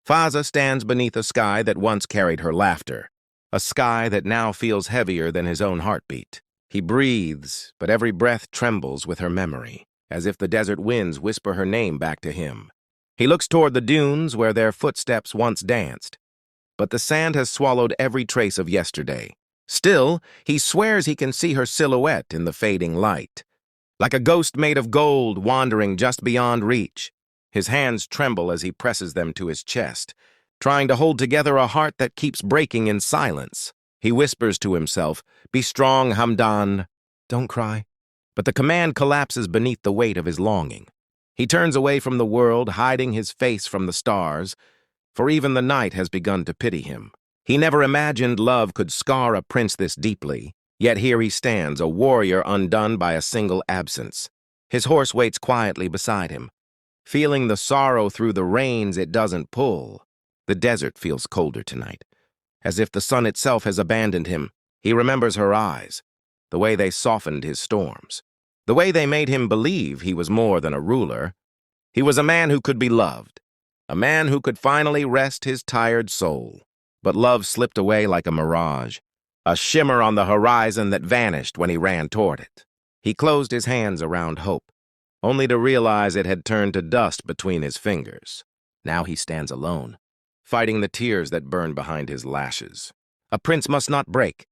Fazza stands beneath a sky that once carried her laughter, a sky that now feels heavier than his own heartbeat. He breathes, but every breath trembles with her memory, as if the desert winds whisper her name back to him. He looks toward the dunes where their footsteps once danced, but the sand has swallowed every trace of yesterday. Still, he swears he can see her silhouette in the fading light, like a ghost made of gold wandering just beyond reach. His hands tremble as he presses them to his chest, trying to hold together a heart that keeps breaking in silence. He whispers to himself, "Be strong, Hamdan. Don't cry." But the command collapses beneath the weight of his longing. He turns away from the world, hiding his face from the stars, for even the night has begun to pity him. He never imagined love could scar a prince this deeply, yet here he stands, a warrior undone by a single absence. His horse waits quietly beside him, feeling the sorrow through the reins it doesn't pull. The desert feels colder tonight, as if the sun itself has abandoned him. He remembers her eyes, the way they softened his storms, the way they made him believe he was more than a ruler. He was a man who could be loved, a man who could finally rest his tired soul. But love slipped away like a mirage, a shimmer on the horizon that vanished when he ran toward it. He closed his hands around hope, only to realize it had turned to dust between his fingers. Now he stands alone, fighting the tears that burn behind his lashes. A prince must not break,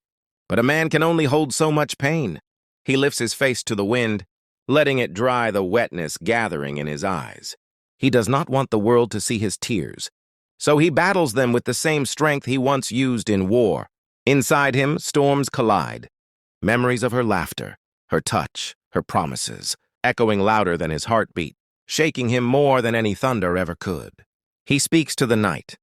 but a man can only hold so much pain. He lifts his face to the wind, letting it dry the wetness gathering in his eyes. He does not want the world to see his tears, so he battles them with the same strength he once used in war. Inside him, storms collide. Memories of her laughter, her touch, her promises, echoing louder than his heartbeat, shaking him more than any thunder ever could. He speaks to the night,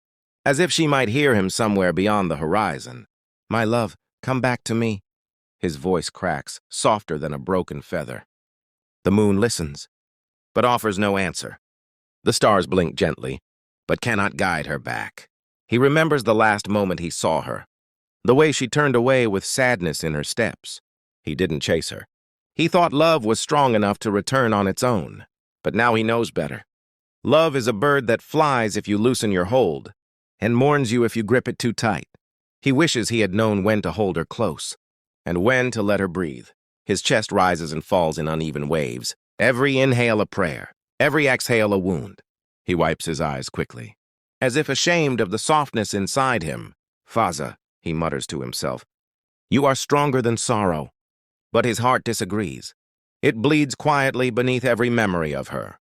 as if she might hear him somewhere beyond the horizon. "My love, come back to me." His voice cracks, softer than a broken feather. The moon listens, but offers no answer. The stars blink gently, but cannot guide her back. He remembers the last moment he saw her, the way she turned away with sadness in her steps. He didn't chase her. He thought love was strong enough to return on its own, but now he knows better. Love is a bird that flies if you loosen your hold, and mourns you if you grip it too tight. He wishes he had known when to hold her close, and when to let her breathe. His chest rises and falls in uneven waves, every inhale a prayer, every exhale a wound. He wipes his eyes quickly, as if ashamed of the softness inside him. "Fazza," he mutters to himself, "you are stronger than sorrow." But his heart disagrees. It bleeds quietly beneath every memory of her.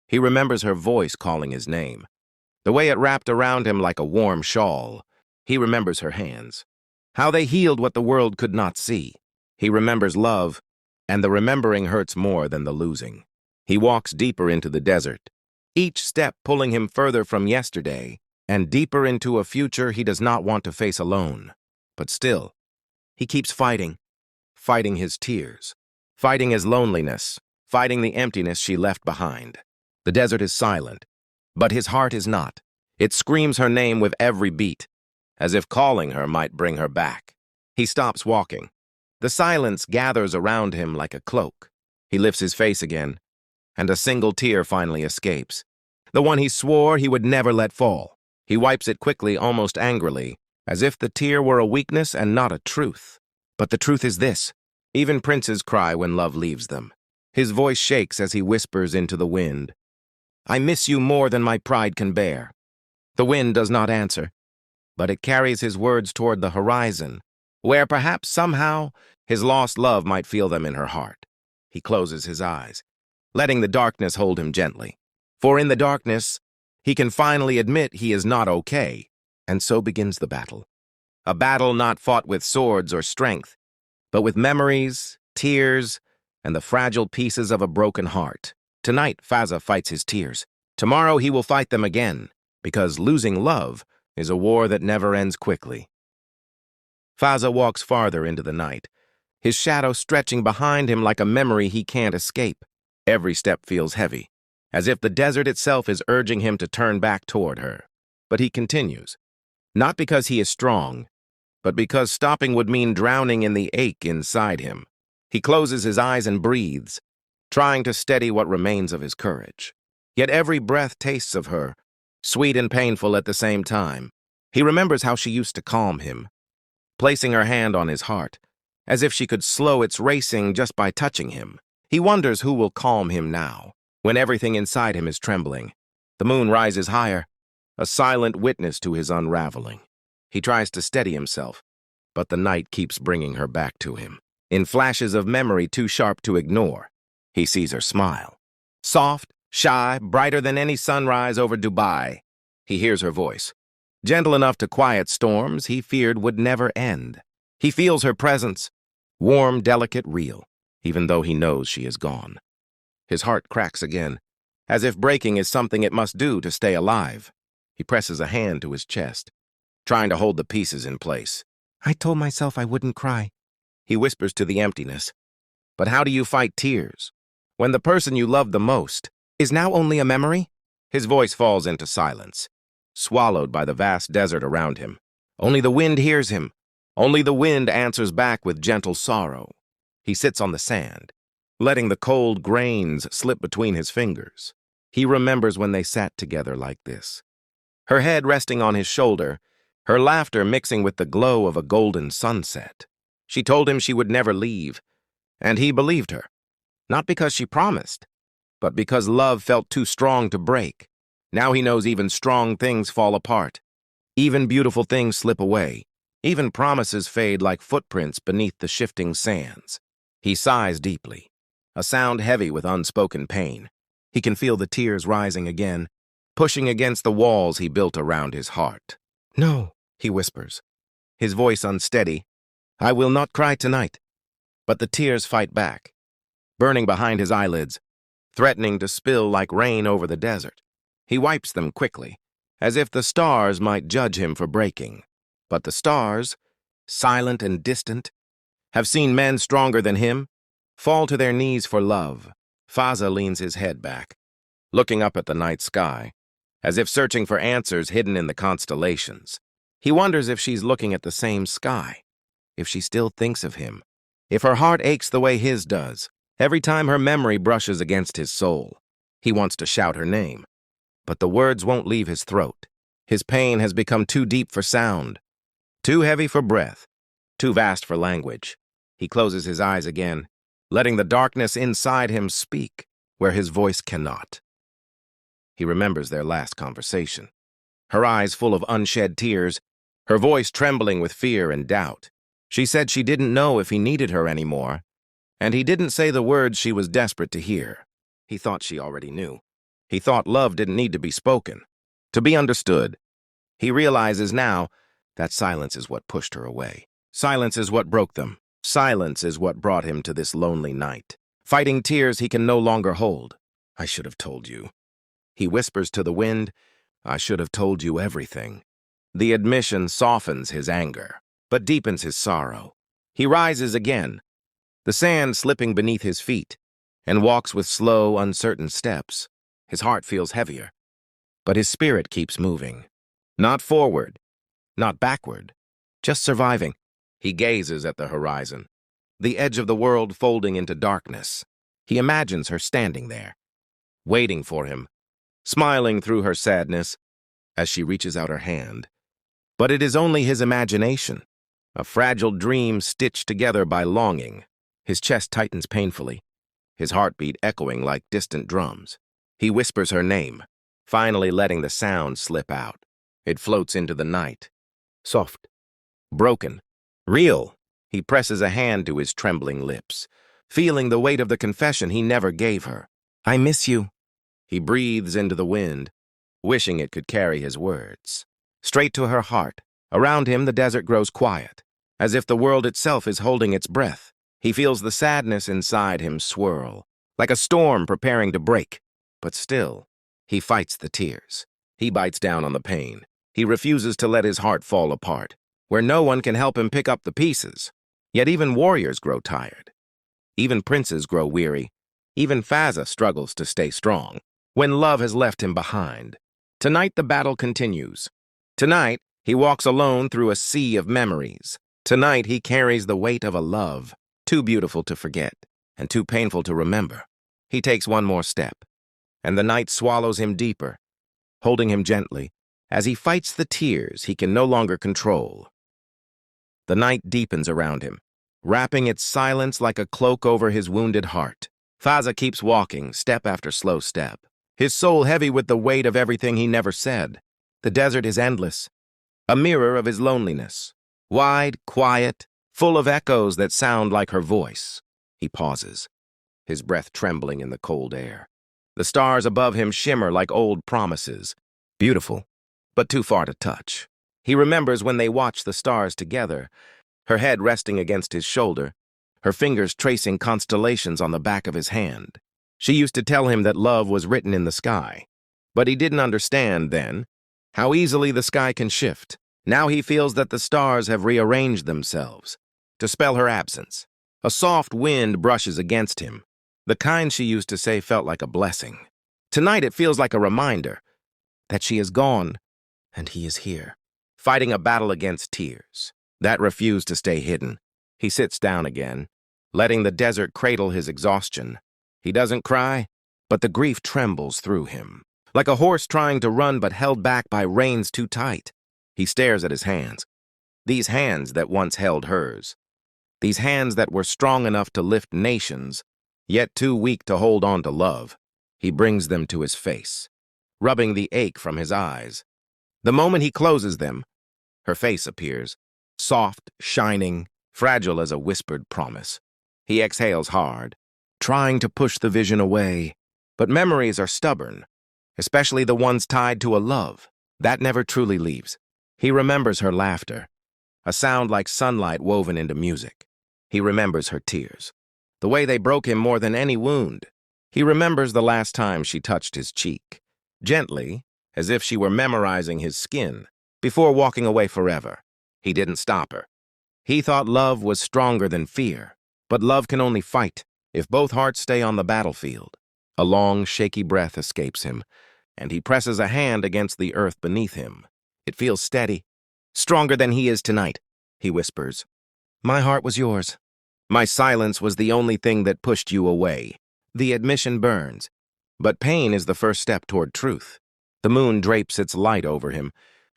He remembers her voice calling his name, the way it wrapped around him like a warm shawl. He remembers her hands, how they healed what the world could not see. He remembers love, and the remembering hurts more than the losing. He walks deeper into the desert, each step pulling him further from yesterday and deeper into a future he does not want to face alone. But still, he keeps fighting his tears, fighting his loneliness, fighting the emptiness she left behind. The desert is silent, but his heart is not. It screams her name with every beat, as if calling her might bring her back. He stops walking. The silence gathers around him like a cloak. He lifts his face again, and a single tear finally escapes, the one he swore he would never let fall. He wipes it quickly, almost angrily, as if the tear were a weakness and not a truth. But the truth is this: even princes cry when love leaves them. His voice shakes as he whispers into the wind, "I miss you more than my pride can bear." The wind does not answer, but it carries his words toward the horizon, where perhaps somehow his lost love might feel them in her heart. He closes his eyes, letting the darkness hold him gently. For in the darkness, he can finally admit he is not okay, and so begins the battle. A battle not fought with swords or strength, but with memories, tears, and the fragile pieces of a broken heart. Tonight, Fazza fights his tears. Tomorrow he will fight them again, because losing love is a war that never ends quickly. Fazza walks farther into the night, his shadow stretching behind him like a memory he can't escape. Every step feels heavy, as if the desert itself is urging him to turn back toward her. But he continues, not because he is strong, but because stopping would mean drowning in the ache inside him. He closes his eyes and breathes, trying to steady what remains of his courage. Yet every breath tastes of her, sweet and painful at the same time. He remembers how she used to calm him, placing her hand on his heart, as if she could slow its racing just by touching him. He wonders who will calm him now, when everything inside him is trembling. The moon rises higher, a silent witness to his unraveling. He tries to steady himself, but the night keeps bringing her back to him. In flashes of memory too sharp to ignore, he sees her smile. Soft, shy, brighter than any sunrise over Dubai. He hears her voice, gentle enough to quiet storms he feared would never end. He feels her presence, warm, delicate, real, even though he knows she is gone. His heart cracks again, as if breaking is something it must do to stay alive. He presses a hand to his chest, trying to hold the pieces in place. I told myself I wouldn't cry, he whispers to the emptiness. But how do you fight tears when the person you love the most is now only a memory? His voice falls into silence, swallowed by the vast desert around him. Only the wind hears him. Only the wind answers back with gentle sorrow. He sits on the sand, letting the cold grains slip between his fingers. He remembers when they sat together like this, her head resting on his shoulder, her laughter mixing with the glow of a golden sunset. She told him she would never leave, and he believed her, not because she promised, but because love felt too strong to break. Now he knows even strong things fall apart. Even beautiful things slip away. Even promises fade like footprints beneath the shifting sands. He sighs deeply, a sound heavy with unspoken pain. He can feel the tears rising again, pushing against the walls he built around his heart. No, he whispers, his voice unsteady. I will not cry tonight. But the tears fight back, burning behind his eyelids, threatening to spill like rain over the desert. He wipes them quickly, as if the stars might judge him for breaking. But the stars, silent and distant, have seen men stronger than him fall to their knees for love. Fazza leans his head back, looking up at the night sky, as if searching for answers hidden in the constellations. He wonders if she's looking at the same sky, if she still thinks of him, if her heart aches the way his does, every time her memory brushes against his soul. He wants to shout her name, but the words won't leave his throat. His pain has become too deep for sound, too heavy for breath, too vast for language. He closes his eyes again, letting the darkness inside him speak where his voice cannot. He remembers their last conversation, her eyes full of unshed tears, her voice trembling with fear and doubt. She said she didn't know if he needed her anymore, and he didn't say the words she was desperate to hear. He thought she already knew. He thought love didn't need to be spoken, to be understood. He realizes now that silence is what pushed her away. Silence is what broke them. Silence is what brought him to this lonely night, fighting tears he can no longer hold. I should have told you. He whispers to the wind, I should have told you everything. The admission softens his anger, but deepens his sorrow. He rises again, the sand slipping beneath his feet, and walks with slow, uncertain steps. His heart feels heavier, but his spirit keeps moving. Not forward, not backward, just surviving. He gazes at the horizon, the edge of the world folding into darkness. He imagines her standing there, waiting for him, smiling through her sadness as she reaches out her hand. But it is only his imagination, a fragile dream stitched together by longing. His chest tightens painfully, his heartbeat echoing like distant drums. He whispers her name, finally letting the sound slip out. It floats into the night, soft, broken, real. He presses a hand to his trembling lips, feeling the weight of the confession he never gave her. I miss you. He breathes into the wind, wishing it could carry his words. Straight to her heart. Around him, the desert grows quiet, as if the world itself is holding its breath. He feels the sadness inside him swirl, like a storm preparing to break. But still, he fights the tears. He bites down on the pain. He refuses to let his heart fall apart, where no one can help him pick up the pieces. Yet even warriors grow tired. Even princes grow weary. Even Fazza struggles to stay strong when love has left him behind. Tonight the battle continues. Tonight he walks alone through a sea of memories. Tonight he carries the weight of a love too beautiful to forget and too painful to remember. He takes one more step, and the night swallows him deeper, holding him gently, as he fights the tears he can no longer control. The night deepens around him, wrapping its silence like a cloak over his wounded heart. Fazza keeps walking, step after slow step, his soul heavy with the weight of everything he never said. The desert is endless, a mirror of his loneliness, wide, quiet, full of echoes that sound like her voice. He pauses, his breath trembling in the cold air. The stars above him shimmer like old promises, beautiful, but too far to touch. He remembers when they watched the stars together, her head resting against his shoulder, her fingers tracing constellations on the back of his hand. She used to tell him that love was written in the sky, but he didn't understand then how easily the sky can shift. Now he feels that the stars have rearranged themselves to spell her absence. A soft wind brushes against him. The kind she used to say felt like a blessing. Tonight it feels like a reminder that she is gone and he is here, fighting a battle against tears that refuse to stay hidden. He sits down again, letting the desert cradle his exhaustion. He doesn't cry, but the grief trembles through him, like a horse trying to run but held back by reins too tight. He stares at his hands, these hands that once held hers, these hands that were strong enough to lift nations, yet too weak to hold on to love. He brings them to his face, rubbing the ache from his eyes. The moment he closes them, her face appears, soft, shining, fragile as a whispered promise. He exhales hard, trying to push the vision away, but memories are stubborn, especially the ones tied to a love that never truly leaves. He remembers her laughter, a sound like sunlight woven into music. He remembers her tears, the way they broke him more than any wound. He remembers the last time she touched his cheek, gently, as if she were memorizing his skin, before walking away forever. He didn't stop her. He thought love was stronger than fear, but love can only fight if both hearts stay on the battlefield. A long, shaky breath escapes him, and he presses a hand against the earth beneath him. It feels steady, stronger than he is tonight, he whispers. My heart was yours. My silence was the only thing that pushed you away. The admission burns, but pain is the first step toward truth. The moon drapes its light over him,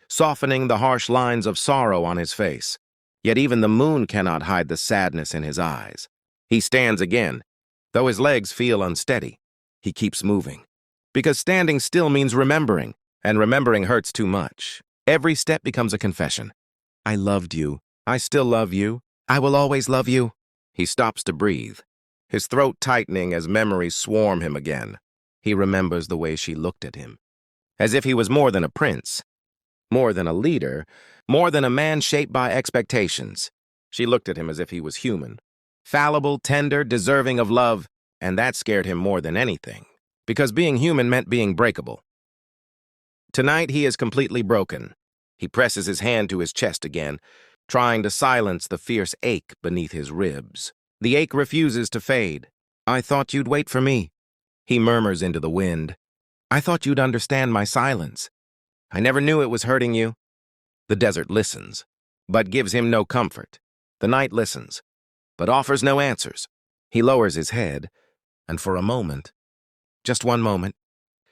softening the harsh lines of sorrow on his face. Yet even the moon cannot hide the sadness in his eyes. He stands again, though his legs feel unsteady. He keeps moving, because standing still means remembering, and remembering hurts too much. Every step becomes a confession. I loved you. I still love you. I will always love you. He stops to breathe, his throat tightening as memories swarm him again. He remembers the way she looked at him, as if he was more than a prince, more than a leader, more than a man shaped by expectations. She looked at him as if he was human, fallible, tender, deserving of love, and that scared him more than anything, because being human meant being breakable. Tonight he is completely broken. He presses his hand to his chest again, trying to silence the fierce ache beneath his ribs. The ache refuses to fade. I thought you'd wait for me, he murmurs into the wind. I thought you'd understand my silence. I never knew it was hurting you. The desert listens, but gives him no comfort. The night listens, but offers no answers. He lowers his head, and for a moment, just one moment,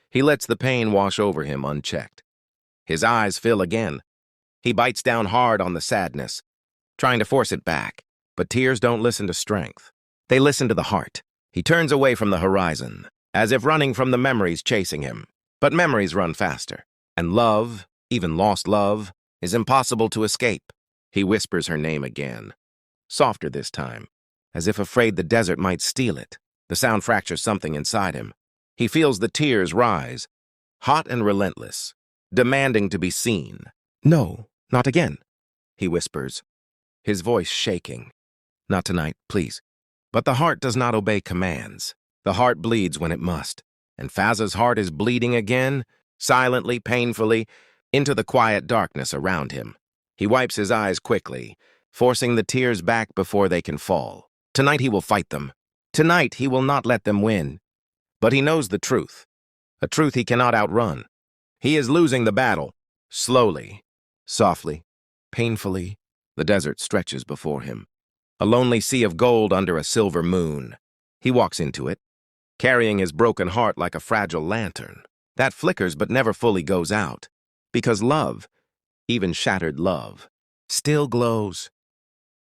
he lets the pain wash over him unchecked. His eyes fill again. He bites down hard on the sadness, trying to force it back, but tears don't listen to strength. They listen to the heart. He turns away from the horizon, as if running from the memories chasing him. But memories run faster, and love, even lost love, is impossible to escape. He whispers her name again, softer this time, as if afraid the desert might steal it. The sound fractures something inside him. He feels the tears rise, hot and relentless, demanding to be seen. No, not again, he whispers, his voice shaking. Not tonight, please. But the heart does not obey commands. The heart bleeds when it must, and Fazza's heart is bleeding again, silently, painfully, into the quiet darkness around him. He wipes his eyes quickly, forcing the tears back before they can fall. Tonight he will fight them. Tonight he will not let them win. But he knows the truth, a truth he cannot outrun. He is losing the battle, slowly, softly, painfully. The desert stretches before him, a lonely sea of gold under a silver moon. He walks into it, carrying his broken heart like a fragile lantern. That flickers but never fully goes out. Because love, even shattered love, still glows.